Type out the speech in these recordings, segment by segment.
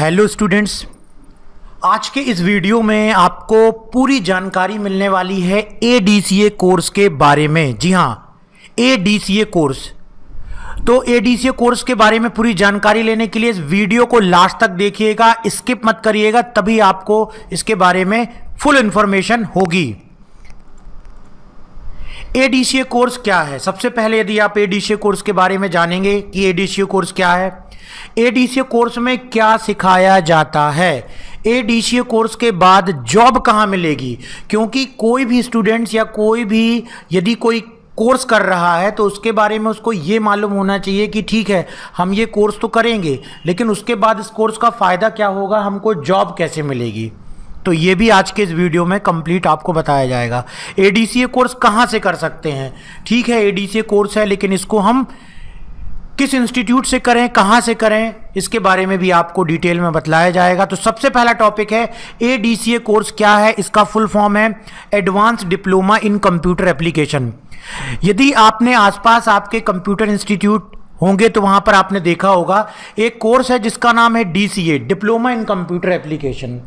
Hello students, आज के इस वीडियो में आपको पूरी जानकारी मिलने वाली है एडीसीए कोर्स के बारे में। जी हाँ, एडीसीए कोर्स। तो एडीसीए कोर्स के बारे में पूरी जानकारी लेने के लिए इस वीडियो को लास्ट तक देखिएगा, स्किप मत करिएगा, तभी आपको इसके बारे में फुल इंफॉर्मेशन होगी। एडीसीए कोर्स क्या है? सबसे पहले यदि आप एडीसीए कोर्स के बारे में जानेंगे कि एडीसीए कोर्स क्या है, एडीसीए कोर्स में क्या सिखाया जाता है, एडीसीए कोर्स के बाद जॉब कहाँ मिलेगी, क्योंकि कोई भी स्टूडेंट्स या कोई भी यदि कोई कोर्स कर रहा है तो उसके बारे में उसको ये मालूम होना चाहिए कि ठीक है, हम ये कोर्स तो करेंगे, लेकिन उसके बाद इस कोर्स का फ़ायदा क्या होगा, हमको जॉब कैसे मिलेगी। तो ये भी आज के इस वीडियो में कंप्लीट आपको बताया जाएगा। एडीसीए कोर्स कहाँ से कर सकते हैं? ठीक है, एडीसीए कोर्स है, लेकिन इसको हम किस इंस्टीट्यूट से करें, कहाँ से करें, इसके बारे में भी आपको डिटेल में बतलाया जाएगा। तो सबसे पहला टॉपिक है एडीसीए कोर्स क्या है। इसका फुल फॉर्म है advance diploma in computer application. यदि आपने आसपास आपके कंप्यूटर इंस्टीट्यूट होंगे तो वहाँ पर आपने देखा होगा एक कोर्स है जिसका नाम है DCA, diploma in computer application.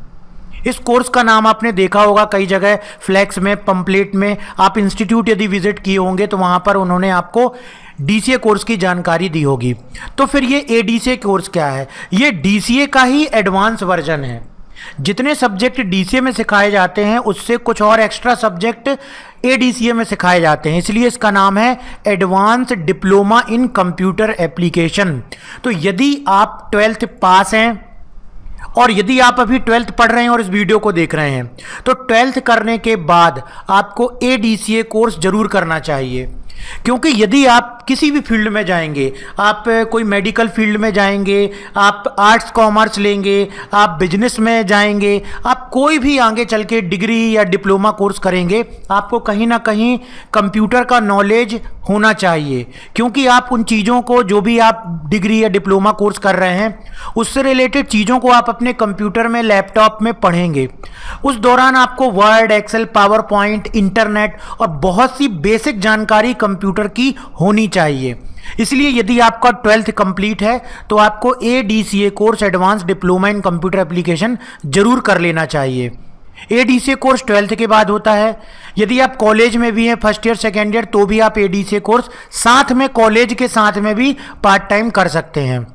इस कोर्स का नाम आपने देखा होगा कई जगह, फ्लैक्स में, पंपलेट में। आप इंस्टीट्यूट यदि विजिट किए होंगे तो वहाँ पर उन्होंने आपको डीसीए कोर्स की जानकारी दी होगी। तो फिर ये एडीसीए कोर्स क्या है? ये डीसीए का ही एडवांस वर्जन है। जितने सब्जेक्ट डीसीए में सिखाए जाते हैं उससे कुछ और एक्स्ट्रा सब्जेक्ट एडीसीए में सिखाए जाते हैं, इसलिए इसका नाम है advance diploma in computer application. तो यदि आप 12th पास हैं और यदि आप अभी 12th पढ़ रहे हैं और इस वीडियो को देख रहे हैं तो 12th करने के बाद आपको एडीसीए कोर्स जरूर करना चाहिए, क्योंकि यदि आप किसी भी फील्ड में जाएंगे, आप कोई मेडिकल फील्ड में जाएंगे, आप आर्ट्स कॉमर्स लेंगे, आप बिजनेस में जाएंगे, आप कोई भी आगे चल के डिग्री या डिप्लोमा कोर्स करेंगे, आपको कहीं ना कहीं कंप्यूटर का नॉलेज होना चाहिए, क्योंकि आप उन चीज़ों को, जो भी आप डिग्री या डिप्लोमा कोर्स कर रहे हैं, उससे रिलेटेड चीज़ों को आप अपने कंप्यूटर में, लैपटॉप में पढ़ेंगे। उस दौरान आपको Word, Excel, PowerPoint, internet और बहुत सी बेसिक जानकारी कंप्यूटर की होनी चाहिए। इसलिए यदि आपका 12th कंप्लीट है तो आपको ADCA course, advance diploma in computer application जरूर कर लेना चाहिए। एडीसीए कोर्स 12th के बाद होता है। यदि आप कॉलेज में भी हैं, फर्स्ट ईयर, सेकेंड ईयर, तो भी आप एडीसीए कोर्स साथ में, कॉलेज के साथ में भी पार्ट टाइम कर सकते हैं।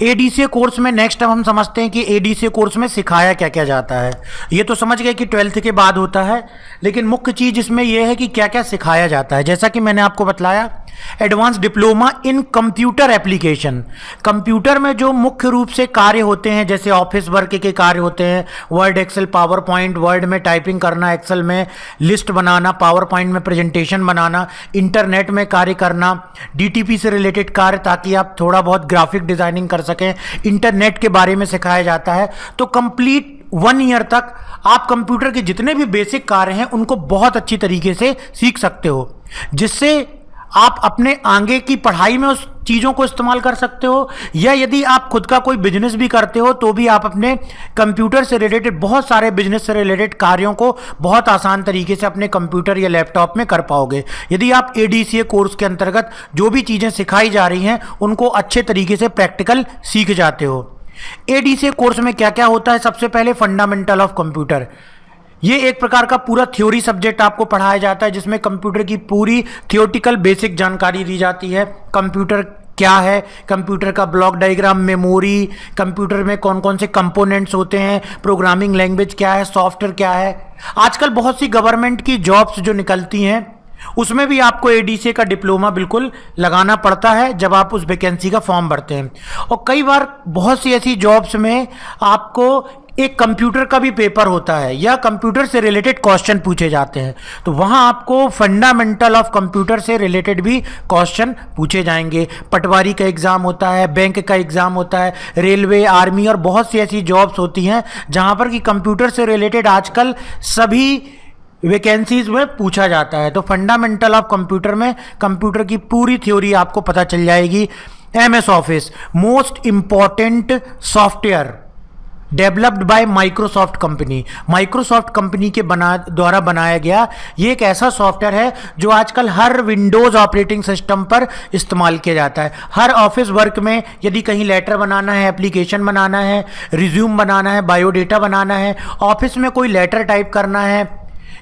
एडीसीए कोर्स में नेक्स्ट हम समझते हैं कि एडीसीए कोर्स में सिखाया क्या क्या जाता है। ये तो समझ गए कि 12th के बाद होता है, लेकिन मुख्य चीज़ इसमें यह है कि क्या क्या सिखाया जाता है। जैसा कि मैंने आपको बतलाया, advance diploma in computer application. Computer में जो मुख्य रूप से कार्य होते हैं, जैसे ऑफिस वर्क के कार्य होते हैं, Word, Excel, PowerPoint, Word में टाइपिंग करना, एक्सेल में लिस्ट बनाना, पावर पॉइंट में प्रेजेंटेशन बनाना, इंटरनेट में कार्य करना, डीटीपी से रिलेटेड कार्य, ताकि आप थोड़ा बहुत ग्राफिक डिजाइनिंग कर सकें, इंटरनेट के बारे में सिखाया जाता है। तो कंप्लीट 1 ईयर तक आप कंप्यूटर के जितने भी बेसिक कार्य हैं उनको बहुत अच्छी तरीके से सीख सकते हो, जिससे आप अपने आगे की पढ़ाई में उस चीज़ों को इस्तेमाल कर सकते हो, या यदि आप खुद का कोई बिजनेस भी करते हो तो भी आप अपने कंप्यूटर से रिलेटेड बहुत सारे बिजनेस से रिलेटेड कार्यों को बहुत आसान तरीके से अपने कंप्यूटर या लैपटॉप में कर पाओगे, यदि आप एडीसीए कोर्स के अंतर्गत जो भी चीज़ें सिखाई जा रही हैं उनको अच्छे तरीके से प्रैक्टिकल सीख जाते हो। एडीसीए कोर्स में क्या क्या होता है? सबसे पहले फंडामेंटल ऑफ कंप्यूटर। ये एक प्रकार का पूरा थ्योरी सब्जेक्ट आपको पढ़ाया जाता है, जिसमें कंप्यूटर की पूरी थियोटिकल बेसिक जानकारी दी जाती है। कंप्यूटर क्या है, कंप्यूटर का ब्लॉक डायग्राम, मेमोरी, कंप्यूटर में कौन कौन से कंपोनेंट्स होते हैं, प्रोग्रामिंग लैंग्वेज क्या है, सॉफ्टवेयर क्या है। आजकल बहुत सी गवर्नमेंट की जॉब्स जो निकलती हैं उसमें भी आपको एडीसीए का डिप्लोमा बिल्कुल लगाना पड़ता है जब आप उस वैकेंसी का फॉर्म भरते हैं। और कई बार बहुत सी ऐसी जॉब्स में आपको एक कंप्यूटर का भी पेपर होता है या कंप्यूटर से रिलेटेड क्वेश्चन पूछे जाते हैं, तो वहां आपको फंडामेंटल ऑफ कंप्यूटर से रिलेटेड भी क्वेश्चन पूछे जाएंगे। पटवारी का एग्जाम होता है, बैंक का एग्जाम होता है, रेलवे, आर्मी और बहुत सी ऐसी जॉब्स होती हैं जहां पर कि कंप्यूटर से रिलेटेड आजकल सभी वैकेंसीज में पूछा जाता है। तो फंडामेंटल ऑफ कंप्यूटर में कंप्यूटर की पूरी थ्योरी आपको पता चल जाएगी। MS office most important software, developed by Microsoft company. Microsoft company के द्वारा बनाया गया ये एक ऐसा सॉफ्टवेयर है जो आजकल हर विंडोज ऑपरेटिंग सिस्टम पर इस्तेमाल किया जाता है। हर ऑफिस वर्क में यदि कहीं लेटर बनाना है, एप्लीकेशन बनाना है, रिज्यूम बनाना है, बायोडेटा बनाना है, ऑफिस में कोई लेटर टाइप करना है,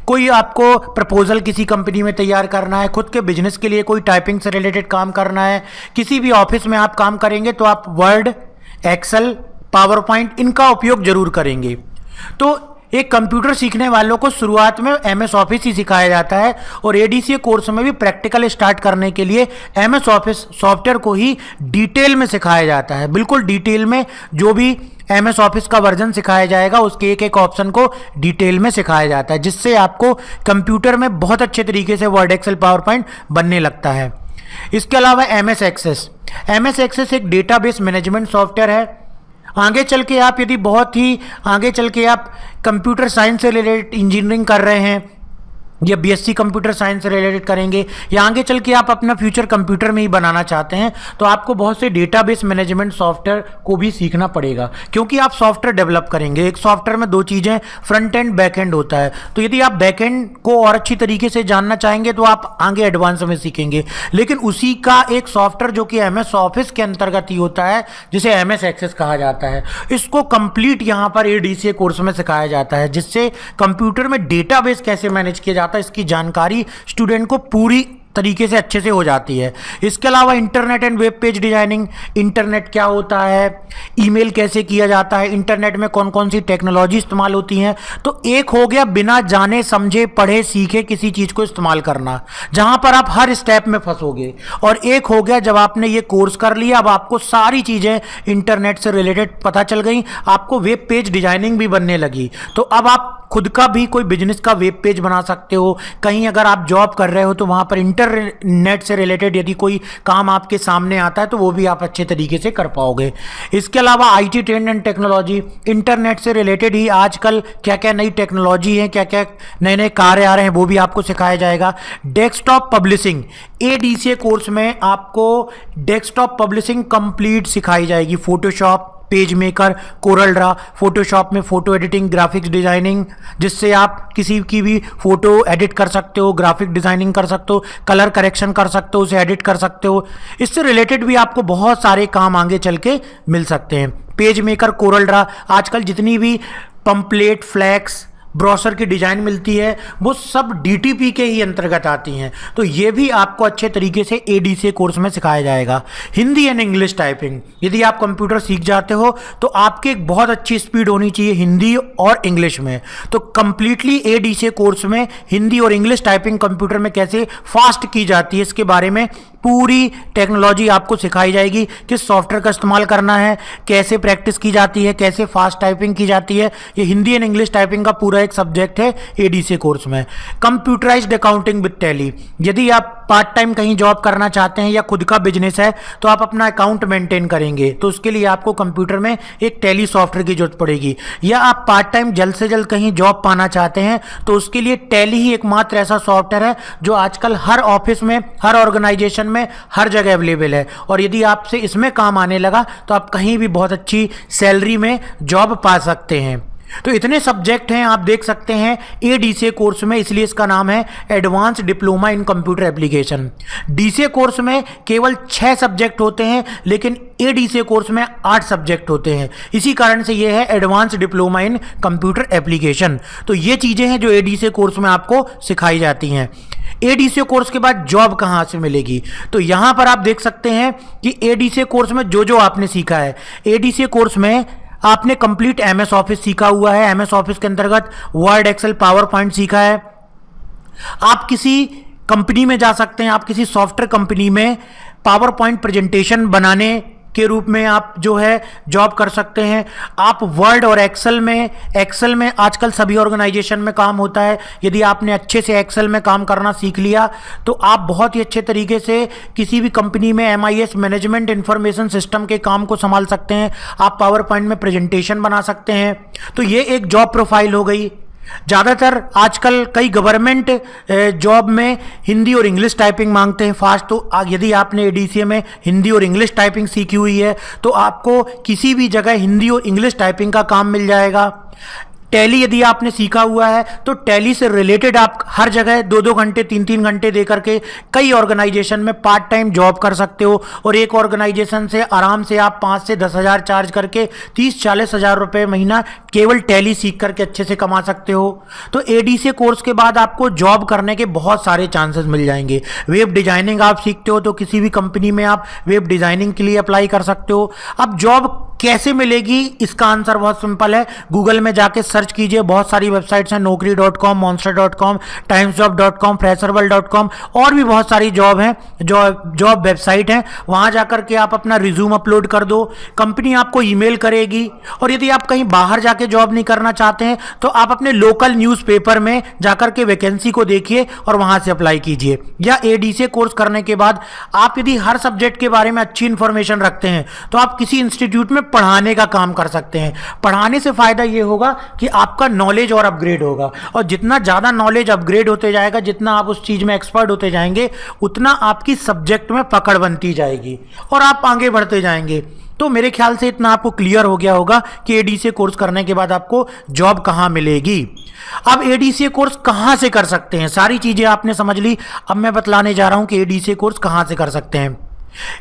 कोई आपको प्रपोजल किसी कंपनी में तैयार करना है, खुद के बिजनेस के लिए कोई टाइपिंग से रिलेटेड काम करना है, किसी भी ऑफिस में आप काम करेंगे तो आप वर्ड, एक्सेल, पावर पॉइंट इनका उपयोग जरूर करेंगे। तो एक कंप्यूटर सीखने वालों को शुरुआत में एमएस ऑफिस ही सिखाया जाता है और एडीसीए कोर्स में भी प्रैक्टिकल स्टार्ट करने के लिए एमएस ऑफिस सॉफ्टवेयर को ही डिटेल में सिखाया जाता है। बिल्कुल डिटेल में जो भी एमएस ऑफिस का वर्जन सिखाया जाएगा उसके एक एक ऑप्शन को डिटेल में सिखाया जाता है, जिससे आपको कंप्यूटर में बहुत अच्छे तरीके से वर्ड, एक्सेल, पावर पॉइंट बनने लगता है। इसके अलावा एमएस एक्सेस एक डेटाबेस मैनेजमेंट सॉफ्टवेयर है। आगे चल के आप यदि बहुत ही आगे चल के आप कंप्यूटर साइंस से रिलेटेड इंजीनियरिंग कर रहे हैं या बीएससी कंप्यूटर साइंस से रिलेटेड करेंगे या आगे चल के आप अपना फ्यूचर कंप्यूटर में ही बनाना चाहते हैं तो आपको बहुत से डेटाबेस मैनेजमेंट सॉफ्टवेयर को भी सीखना पड़ेगा, क्योंकि आप सॉफ्टवेयर डेवलप करेंगे। एक सॉफ्टवेयर में दो चीज़ें फ्रंट एंड बैक एंड होता है, तो यदि आप बैक एंड को और अच्छी तरीके से जानना चाहेंगे तो आप आगे एडवांस में सीखेंगे। लेकिन उसी का एक सॉफ्टवेयर जो कि एमएस ऑफिस के अंतर्गत ही होता है, जिसे एमएस एक्सेस कहा जाता है, इसको कंप्लीट यहाँ पर एडीसीए कोर्स में सिखाया जाता है, जिससे कंप्यूटर में डेटाबेस कैसे मैनेज किया जाता है इसकी जानकारी स्टूडेंट को पूरी तरीके से अच्छे से हो जाती है। इसके अलावा internet and web page designing, internet क्या होता है, ईमेल कैसे किया जाता है, इंटरनेट में कौन कौन सी टेक्नोलॉजी इस्तेमाल होती हैं। तो एक हो गया बिना जाने समझे पढ़े सीखे किसी चीज़ को इस्तेमाल करना, जहां पर आप हर स्टेप में फंसोगे, और एक हो गया जब आपने ये कोर्स कर लिया अब आपको सारी चीज़ें इंटरनेट से रिलेटेड पता चल गई, आपको वेब पेज डिजाइनिंग भी बनने लगी। तो अब आप खुद का भी कोई बिजनेस का वेब पेज बना सकते हो। कहीं अगर आप जॉब कर रहे हो तो वहाँ पर इंटरनेट से रिलेटेड यदि कोई काम आपके सामने आता है तो वो भी आप अच्छे तरीके से कर पाओगे। इसके अलावा IT trend and technology, internet से रिलेटेड ही आजकल क्या क्या नई टेक्नोलॉजी है, क्या क्या नए नए कार्य आ रहे हैं वो भी आपको सिखाया जाएगा। डेस्कटॉप पब्लिशिंग, एडीसीए कोर्स में आपको डेस्कटॉप पब्लिशिंग कंप्लीट सिखाई जाएगी। Photoshop, page maker, Corel Draw, Photoshop में फोटो एडिटिंग, ग्राफिक्स डिजाइनिंग, जिससे आप किसी की भी फोटो एडिट कर सकते हो, ग्राफिक डिजाइनिंग कर सकते हो, कलर करेक्शन कर सकते हो, उसे एडिट कर सकते हो। इससे रिलेटेड भी आपको बहुत सारे काम आगे चल के मिल सकते हैं। पेज मेकर, कोरल ड्रा, आजकल जितनी भी पंपलेट, फ्लैक्स, ब्रोशर की डिजाइन मिलती है वो सब डीटीपी के ही अंतर्गत आती हैं, तो ये भी आपको अच्छे तरीके से एडीसीए कोर्स में सिखाया जाएगा। हिंदी एंड इंग्लिश टाइपिंग, यदि आप कंप्यूटर सीख जाते हो तो आपकी एक बहुत अच्छी स्पीड होनी चाहिए हिंदी और इंग्लिश में, तो कंप्लीटली एडीसीए कोर्स में हिंदी और इंग्लिश टाइपिंग कंप्यूटर में कैसे फास्ट की जाती है इसके बारे में पूरी टेक्नोलॉजी आपको सिखाई जाएगी। किस सॉफ्टवेयर का इस्तेमाल करना है, कैसे प्रैक्टिस की जाती है, कैसे फास्ट टाइपिंग की जाती है, ये हिंदी एंड इंग्लिश टाइपिंग का पूरा एक सब्जेक्ट है एडीसीए कोर्स में। कंप्यूटराइज्ड अकाउंटिंग विद टैली, यदि आप पार्ट टाइम कहीं जॉब करना चाहते हैं या खुद का बिजनेस है तो आप अपना अकाउंट मेंटेन करेंगे, तो उसके लिए आपको कंप्यूटर में एक टैली सॉफ्टवेयर की जरूरत पड़ेगी। या आप पार्ट टाइम जल्द से जल्द कहीं जॉब पाना चाहते हैं तो उसके लिए टैली ही एकमात्र ऐसा सॉफ्टवेयर है जो आजकल हर ऑफिस में, हर ऑर्गेनाइजेशन में, हर जगह अवेलेबल है, और यदि आपसे इसमें काम आने लगा तो आप कहीं भी बहुत अच्छी सैलरी में जॉब पा सकते हैं। तो इतने सब्जेक्ट हैं आप देख सकते हैं एडीसीए कोर्स में, इसलिए इसका नाम है advance diploma in computer application. DCA course में केवल 6 सब्जेक्ट होते हैं लेकिन एडीसीए कोर्स में 8 सब्जेक्ट होते हैं, इसी कारण से ये है advance diploma in computer application. तो ये चीज़ें हैं जो एडीसीए कोर्स में आपको सिखाई जाती हैं। एडीसीए कोर्स के बाद जॉब कहाँ से मिलेगी, तो यहाँ पर आप देख सकते हैं कि एडीसीए कोर्स में जो जो आपने सीखा है, एडीसीए कोर्स में आपने कंप्लीट एमएस ऑफिस सीखा हुआ है, एमएस ऑफिस के अंतर्गत वर्ड, एक्सेल, पावर पॉइंट सीखा है। आप किसी कंपनी में जा सकते हैं, आप किसी सॉफ्टवेयर कंपनी में पावर पॉइंट प्रेजेंटेशन बनाने के रूप में आप जो है जॉब कर सकते हैं। आप वर्ड और एक्सेल में आजकल सभी ऑर्गेनाइजेशन में काम होता है, यदि आपने अच्छे से एक्सेल में काम करना सीख लिया तो आप बहुत ही अच्छे तरीके से किसी भी कंपनी में एमआईएस मैनेजमेंट इंफॉर्मेशन सिस्टम के काम को संभाल सकते हैं। आप पावर पॉइंट में प्रेजेंटेशन बना सकते हैं, तो ये एक जॉब प्रोफाइल हो गई। ज़्यादातर आजकल कई गवर्नमेंट जॉब में हिंदी और इंग्लिश टाइपिंग मांगते हैं फास्ट, तो यदि आपने एडीसीए में हिंदी और इंग्लिश टाइपिंग सीखी हुई है तो आपको किसी भी जगह हिंदी और इंग्लिश टाइपिंग का काम मिल जाएगा। टैली यदि आपने सीखा हुआ है तो टैली से रिलेटेड आप हर जगह 2-2 घंटे 3-3 घंटे दे करके कई ऑर्गेनाइजेशन में पार्ट टाइम जॉब कर सकते हो, और एक ऑर्गेनाइजेशन से आराम से आप 5 से 10 हज़ार चार्ज करके 30-40 हज़ार रुपये महीना केवल टैली सीख करके अच्छे से कमा सकते हो। तो एडीसीए कोर्स के बाद आपको जॉब करने के बहुत सारे चांसेस मिल जाएंगे। वेब डिजाइनिंग आप सीखते हो तो किसी भी कंपनी में आप वेब डिजाइनिंग के लिए अप्लाई कर सकते हो। अब जॉब कैसे मिलेगी, इसका आंसर बहुत सिंपल है। गूगल में जाके सर्च कीजिए, बहुत सारी वेबसाइट्स हैं, naukri.com, monster.com, timesjob.com, fresherwell.com, और भी बहुत सारी जॉब हैं, जॉब वेबसाइट हैं। वहां जाकर के आप अपना रिज्यूम अपलोड कर दो, कंपनी आपको ईमेल करेगी। और यदि आप कहीं बाहर जाके जॉब नहीं करना चाहते हैं तो आप अपने लोकल न्यूज़पेपर में जाकर के वैकेंसी को देखिए और वहां से अप्लाई कीजिए। या एडीसीए कोर्स करने के बाद आप यदि हर सब्जेक्ट के बारे में अच्छी इंफॉर्मेशन रखते हैं तो आप किसी इंस्टीट्यूट में पढ़ाने का काम कर सकते हैं। पढ़ाने से फायदा यह होगा कि आपका नॉलेज और अपग्रेड होगा, और जितना ज़्यादा नॉलेज अपग्रेड होते जाएगा, जितना आप उस चीज़ में एक्सपर्ट होते जाएंगे, उतना आपकी सब्जेक्ट में पकड़ बनती जाएगी और आप आगे बढ़ते जाएंगे। तो मेरे ख्याल से इतना आपको क्लियर हो गया होगा कि एडीसीए कोर्स करने के बाद आपको जॉब कहाँ मिलेगी। अब एडीसीए कोर्स कहाँ से कर सकते हैं, सारी चीज़ें आपने समझ ली। अब मैं बतलाने जा रहा हूँ कि एडीसीए कोर्स कहाँ से कर सकते हैं।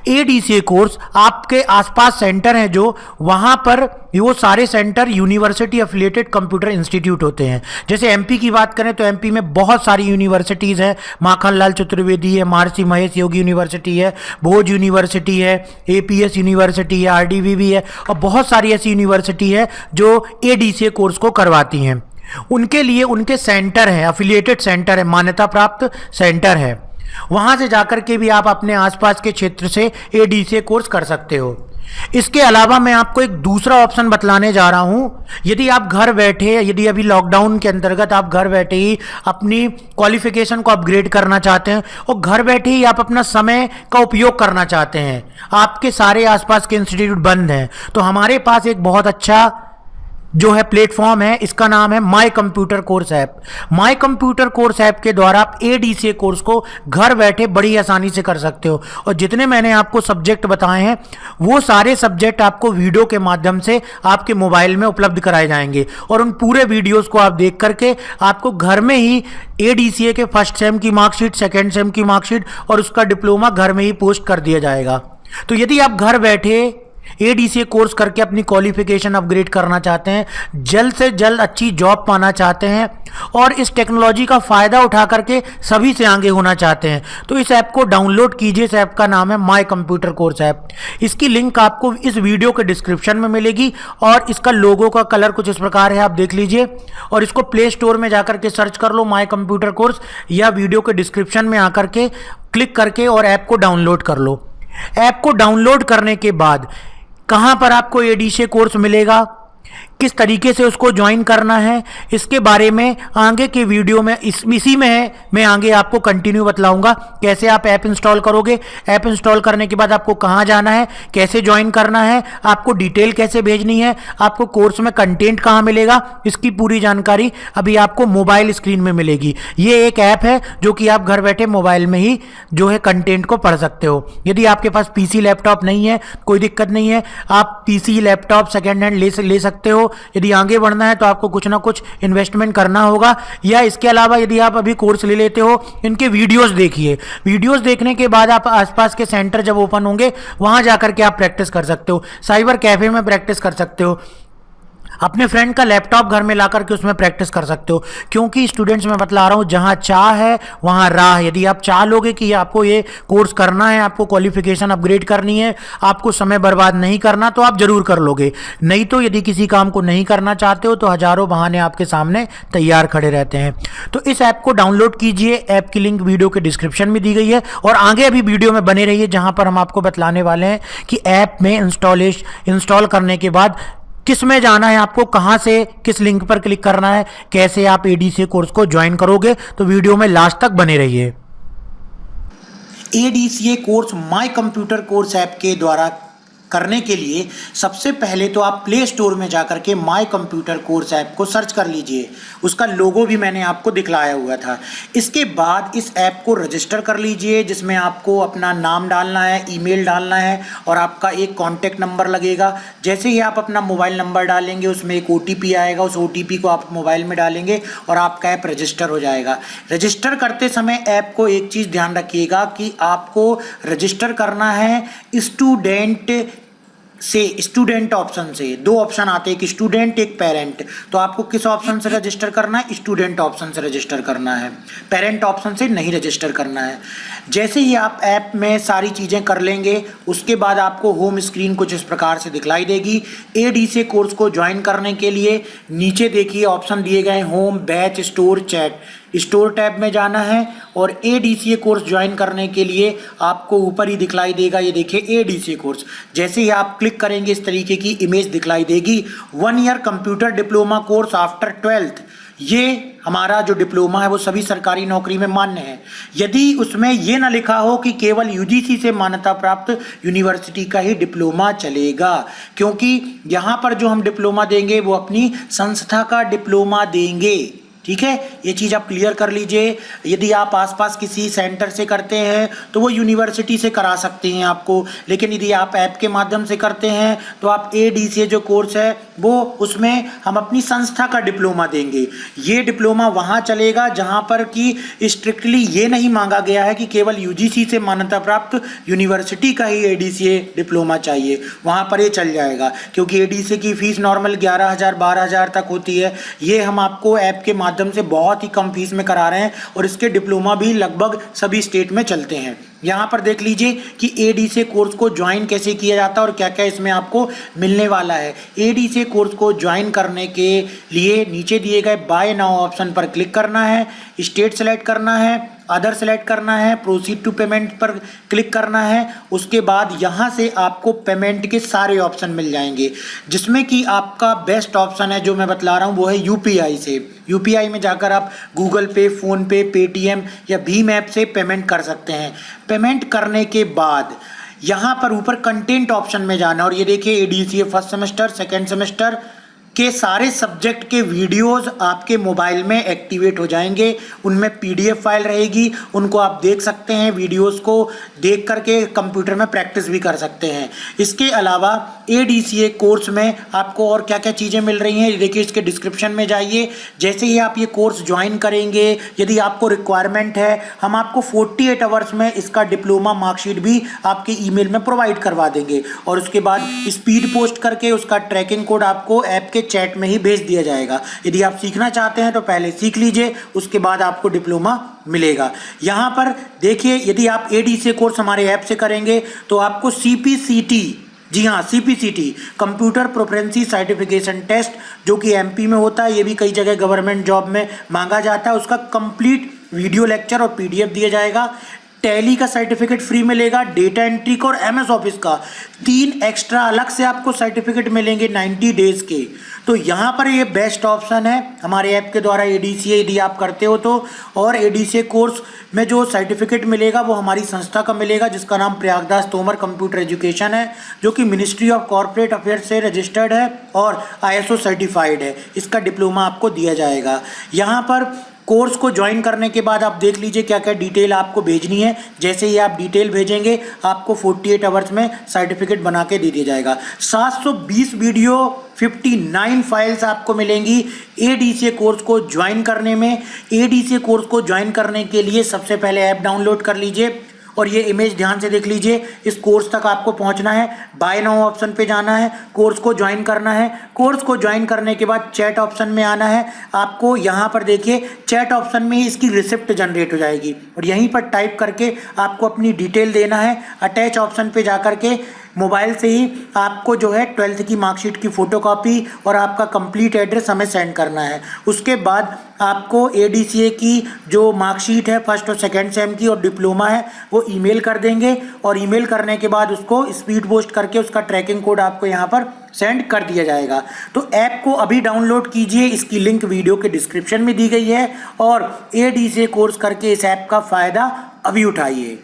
एडीसीए कोर्स आपके आसपास सेंटर हैं जो, वहां पर वो सारे centre university affiliated computer institute होते हैं। जैसे एमपी की बात करें तो एमपी में बहुत सारी यूनिवर्सिटीज़ हैं, माखनलाल चतुर्वेदी है, महर्षि महेश योगी यूनिवर्सिटी है, भोज यूनिवर्सिटी है, एपीएस यूनिवर्सिटी है, आरडीवीवी है, और बहुत सारी ऐसी यूनिवर्सिटी है जो एडीसीए कोर्स को करवाती हैं। उनके लिए उनके सेंटर हैं, एफिलिएटेड सेंटर है, मान्यता प्राप्त सेंटर है। वहां से जाकर के भी आप अपने आसपास के क्षेत्र से एडीसीए कोर्स कर सकते हो। इसके अलावा मैं आपको एक दूसरा ऑप्शन बतलाने जा रहा हूं। यदि आप घर बैठे, यदि अभी लॉकडाउन के अंतर्गत आप घर बैठे ही अपनी क्वालिफिकेशन को अपग्रेड करना चाहते हैं और घर बैठे ही आप अपना समय का उपयोग करना चाहते हैं, आपके सारे आसपास के इंस्टीट्यूट बंद हैं, तो हमारे पास एक बहुत अच्छा जो है प्लेटफॉर्म है, इसका नाम है my computer course app. My computer course app के द्वारा आप एडीसीए कोर्स को घर बैठे बड़ी आसानी से कर सकते हो, और जितने मैंने आपको सब्जेक्ट बताए हैं वो सारे सब्जेक्ट आपको वीडियो के माध्यम से आपके मोबाइल में उपलब्ध कराए जाएंगे, और उन पूरे वीडियोस को आप देख करके आपको घर में ही एडीसीए के फर्स्ट सेम की मार्कशीट, सेकेंड सेम की मार्कशीट और उसका डिप्लोमा घर में ही पोस्ट कर दिया जाएगा। तो यदि आप घर बैठे एडीसीए कोर्स करके अपनी क्वालिफिकेशन अपग्रेड करना चाहते हैं, जल्द से जल्द अच्छी जॉब पाना चाहते हैं और इस टेक्नोलॉजी का फ़ायदा उठा करके सभी से आगे होना चाहते हैं, तो इस ऐप को डाउनलोड कीजिए। इस ऐप का नाम है माय कंप्यूटर कोर्स ऐप। इसकी लिंक आपको इस वीडियो के डिस्क्रिप्शन में मिलेगी, और इसका लोगो का कलर कुछ इस प्रकार है, आप देख लीजिए, और इसको प्ले स्टोर में जाकर के सर्च कर लो माय कंप्यूटर कोर्स, या वीडियो के डिस्क्रिप्शन में आकर के क्लिक करके और ऐप को डाउनलोड कर लो। ऐप को डाउनलोड करने के बाद कहाँ पर आपको एडीसीए कोर्स मिलेगा, किस तरीके से उसको ज्वाइन करना है, इसके बारे में आगे के वीडियो में इसी में है, मैं आगे आपको कंटिन्यू बतलाऊंगा कैसे आप ऐप इंस्टॉल करोगे। ऐप इंस्टॉल करने के बाद आपको कहाँ जाना है, कैसे ज्वाइन करना है, आपको डिटेल कैसे भेजनी है, आपको कोर्स में कंटेंट कहाँ मिलेगा, इसकी पूरी जानकारी अभी आपको मोबाइल स्क्रीन में मिलेगी। ये एक ऐप है जो कि आप घर बैठे मोबाइल में ही जो है कंटेंट को पढ़ सकते हो। यदि आपके पास पीसी लैपटॉप नहीं है, कोई दिक्कत नहीं है, आप पीसी लैपटॉप सेकेंड हैंड ले सकते हो। यदि आगे बढ़ना है तो आपको कुछ ना कुछ इन्वेस्टमेंट करना होगा, या इसके अलावा यदि आप अभी कोर्स ले लेते हो, इनके वीडियोस देखिए। वीडियोस देखने के बाद आप आसपास के सेंटर जब ओपन होंगे वहां जाकर के आप प्रैक्टिस कर सकते हो, साइबर कैफे में प्रैक्टिस कर सकते हो, अपने फ्रेंड का लैपटॉप घर में ला करके उसमें प्रैक्टिस कर सकते हो। क्योंकि स्टूडेंट्स मैं बतला रहा हूँ, जहाँ चाह है वहाँ राह। यदि आप चाह लोगे कि आपको ये कोर्स करना है, आपको क्वालिफिकेशन अपग्रेड करनी है, आपको समय बर्बाद नहीं करना, तो आप जरूर कर लोगे। नहीं तो यदि किसी काम को नहीं करना चाहते हो तो हजारों बहाने आपके सामने तैयार खड़े रहते हैं। तो इस ऐप को डाउनलोड कीजिए, ऐप की लिंक वीडियो के डिस्क्रिप्शन में दी गई है, और आगे अभी वीडियो में बने रहिए जहाँ पर हम आपको बतलाने वाले हैं कि ऐप में इंस्टॉल करने के बाद किस में जाना है, आपको कहां से किस लिंक पर क्लिक करना है, कैसे आप एडीसीए कोर्स को ज्वाइन करोगे। तो वीडियो में लास्ट तक बने रहिए। ADCA course my computer course app के द्वारा करने के लिए सबसे पहले तो आप प्ले स्टोर में जाकर के माय कंप्यूटर कोर्स ऐप को सर्च कर लीजिए। उसका लोगो भी मैंने आपको दिखलाया हुआ था। इसके बाद इस ऐप को रजिस्टर कर लीजिए, जिसमें आपको अपना नाम डालना है, ईमेल डालना है और आपका एक कॉन्टैक्ट नंबर लगेगा। जैसे ही आप अपना मोबाइल नंबर डालेंगे उसमें एक OTP आएगा, उस OTP को आप मोबाइल में डालेंगे और आपका ऐप रजिस्टर हो जाएगा। रजिस्टर करते समय ऐप को एक चीज़ ध्यान रखिएगा कि आपको रजिस्टर करना है स्टूडेंट ऑप्शन से। दो ऑप्शन आते हैं, एक स्टूडेंट एक पेरेंट। तो आपको किस ऑप्शन से रजिस्टर करना है? स्टूडेंट ऑप्शन से रजिस्टर करना है, पेरेंट ऑप्शन से नहीं रजिस्टर करना है। जैसे ही आप ऐप में सारी चीज़ें कर लेंगे उसके बाद आपको होम स्क्रीन कुछ इस प्रकार से दिखलाई देगी। ADCA कोर्स को ज्वाइन करने के लिए नीचे देखिए ऑप्शन दिए गए home, batch, store, chat. Store tab में जाना है और ADCA कोर्स ज्वाइन करने के लिए आपको ऊपर ही दिखलाई देगा, ये देखिए ADCA कोर्स। जैसे ही आप क्लिक करेंगे इस तरीके की इमेज दिखलाई देगी, 1 year computer diploma course after 12th। ये हमारा जो डिप्लोमा है वो सभी सरकारी नौकरी में मान्य है। यदि उसमें ये ना लिखा हो कि केवल UGC से मान्यता प्राप्त यूनिवर्सिटी का ही डिप्लोमा चलेगा, क्योंकि यहाँ पर जो हम डिप्लोमा देंगे वो अपनी संस्था का डिप्लोमा देंगे। ठीक है, ये चीज़ आप क्लियर कर लीजिए। यदि आप आसपास किसी सेंटर से करते हैं तो वो यूनिवर्सिटी से करा सकते हैं आपको, लेकिन यदि आप ऐप के माध्यम से करते हैं तो आप ADCA जो कोर्स है वो उसमें हम अपनी संस्था का डिप्लोमा देंगे। ये डिप्लोमा वहाँ चलेगा जहाँ पर कि स्ट्रिक्टली ये नहीं मांगा गया है कि केवल UGC से मान्यता प्राप्त यूनिवर्सिटी का ही ADCA डिप्लोमा चाहिए, वहाँ पर ये चल जाएगा। क्योंकि ADCA की फ़ीस नॉर्मल 11,000 12,000 तक होती है। ये हम आपको ऐप के माध्यम से बहुत ही कम फीस में करा रहे हैं और इसके डिप्लोमा भी लगभग सभी स्टेट में चलते हैं। यहाँ पर देख लीजिए कि ADCA कोर्स को ज्वाइन कैसे किया जाता है और क्या क्या इसमें आपको मिलने वाला है। ADCA कोर्स को ज्वाइन करने के लिए नीचे दिए गए बाय नाउ ऑप्शन पर क्लिक करना है, स्टेट सेलेक्ट करना है, अदर सेलेक्ट करना है, प्रोसीड टू पेमेंट पर क्लिक करना है। उसके बाद यहाँ से आपको पेमेंट के सारे ऑप्शन मिल जाएंगे, जिसमें कि आपका बेस्ट ऑप्शन है जो मैं बतला रहा हूँ वो है UPI से। UPI में जाकर आप गूगल पे, फ़ोन पे, पेटीएम या भीम ऐप से पेमेंट कर सकते हैं। पेमेंट करने के बाद यहाँ पर ऊपर कंटेंट ऑप्शन में जाना और ये देखिए ADCA first semester, second semester के सारे सब्जेक्ट के वीडियोस आपके मोबाइल में एक्टिवेट हो जाएंगे। उनमें PDF फाइल रहेगी, उनको आप देख सकते हैं, वीडियोस को देख करके कंप्यूटर में प्रैक्टिस भी कर सकते हैं। इसके अलावा ADCA कोर्स में आपको और क्या क्या चीज़ें मिल रही हैं देखिए, इसके डिस्क्रिप्शन में जाइए। जैसे ही आप ये कोर्स ज्वाइन करेंगे, यदि आपको रिक्वायरमेंट है, हम आपको 48 आवर्स में इसका डिप्लोमा मार्कशीट भी आपके ईमेल में प्रोवाइड करवा देंगे और उसके बाद स्पीड पोस्ट करके उसका ट्रैकिंग कोड आपको ऐप के चैट में ही भेज दिया जाएगा। यदि आप सीखना चाहते हैं तो पहले सीख लीजिए, उसके बाद आपको डिप्लोमा मिलेगा। यहाँ पर देखिए, यदि आप ADCA कोर्स हमारे ऐप से करेंगे तो आपको CPCT, जी हाँ CPCT computer proficiency certification test, जो कि MP में होता है, ये भी कई जगह गवर्नमेंट जॉब में मांगा जाता है, उसका कंप्लीट वीडियो लेक्चर और PDF दिया जाएगा। टैली का सर्टिफिकेट फ्री मिलेगा, डेटा एंट्री का और MS ऑफिस का 3 एक्स्ट्रा अलग से आपको सर्टिफिकेट मिलेंगे 90 डेज के। तो यहाँ पर ये बेस्ट ऑप्शन है हमारे ऐप के द्वारा ADCA यदि आप करते हो तो। और ADCA कोर्स में जो सर्टिफिकेट मिलेगा वो हमारी संस्था का मिलेगा, जिसका नाम प्रयागदास तोमर कंप्यूटर एजुकेशन है, जो कि मिनिस्ट्री ऑफ कॉर्पोरेट अफेयर्स से रजिस्टर्ड है और ISO सर्टिफाइड है। इसका डिप्लोमा आपको दिया जाएगा। यहाँ पर कोर्स को ज्वाइन करने के बाद आप देख लीजिए क्या क्या डिटेल आपको भेजनी है। जैसे ही आप डिटेल भेजेंगे आपको 48 आवर्स में सर्टिफिकेट बना के दे दिया जाएगा। 720 वीडियो, 59 फाइल्स आपको मिलेंगी ADCA कोर्स को ज्वाइन करने में। ADCA कोर्स को ज्वाइन करने के लिए सबसे पहले ऐप डाउनलोड कर लीजिए और ये इमेज ध्यान से देख लीजिए। इस कोर्स तक आपको पहुंचना है, बाय नाउ ऑप्शन पे जाना है, कोर्स को ज्वाइन करना है। कोर्स को ज्वाइन करने के बाद चैट ऑप्शन में आना है। आपको यहाँ पर देखिए चैट ऑप्शन में ही इसकी रिसिप्ट जनरेट हो जाएगी और यहीं पर टाइप करके आपको अपनी डिटेल देना है। अटैच ऑप्शन पे जाकर के मोबाइल से ही आपको जो है 12th की मार्कशीट की फ़ोटोकॉपी और आपका कंप्लीट एड्रेस हमें सेंड करना है। उसके बाद आपको ADCA की जो मार्कशीट है फर्स्ट और सेकंड सेम की और डिप्लोमा है वो ईमेल कर देंगे और ईमेल करने के बाद उसको स्पीड पोस्ट करके उसका ट्रैकिंग कोड आपको यहाँ पर सेंड कर दिया जाएगा। तो ऐप को अभी डाउनलोड कीजिए, इसकी लिंक वीडियो के डिस्क्रिप्शन में दी गई है और ADCA कोर्स करके इस ऐप का फ़ायदा अभी उठाइए।